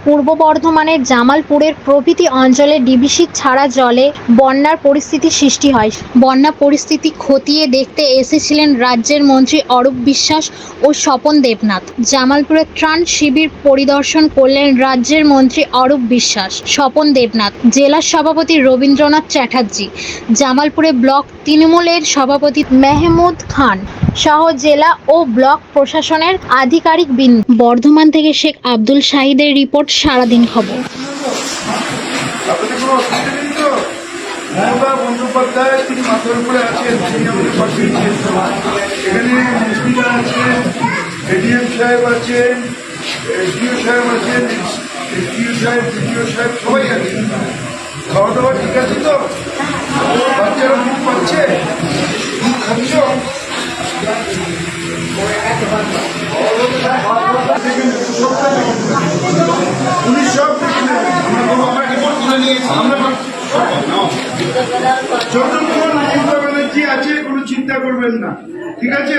পূর্ব বর্ধমানের জামালপুরের প্রভৃতি অঞ্চলে ডিবিসি ছাড়া জলে বন্যার পরিস্থিতি সৃষ্টি হয়। বন্যা পরিস্থিতি খতিয়ে দেখতে এসেছিলেন রাজ্যের মন্ত্রী অরূপ বিশ্বাস ও স্বপন দেবনাথ। জামালপুরের ত্রাণ শিবির পরিদর্শন করলেন রাজ্যের মন্ত্রী অরূপ বিশ্বাস, স্বপন দেবনাথ, জেলার সভাপতি রবীন্দ্রনাথ চ্যাটার্জি, জামালপুরে ব্লক তৃণমূলের সভাপতি মেহমুদ খান সহ জেলা ও ব্লক প্রশাসনের আধিকারিকবৃন্দ। বর্ধমান থেকে শেখ আব্দুল শাহিদের রিপোর্ট, সারাদিন খবর। মমতা বন্দ্যোপাধ্যায় তিনি মাথার উপরে আছেন, তিনি আমাদের পাশে এখানে মন্ত্রীরা আছেন, এডিএম সাহেব আছেন, এসডিও সাহেব আছেন, এসডিও সাহেব, বিডিও সাহেব, সবাই আছেন। খাওয়া দাওয়া ঠিক আছে তো? বাচ্চারা দুধ পাচ্ছে? দুধ খাচ্ছ? পুলিশ সব দেখে নেবে। আমরা রিপোর্ট তুলে নিয়েছি। যতক্ষণ মমতা ব্যানার্জি আছে কোনো চিন্তা করবেন না, ঠিক আছে?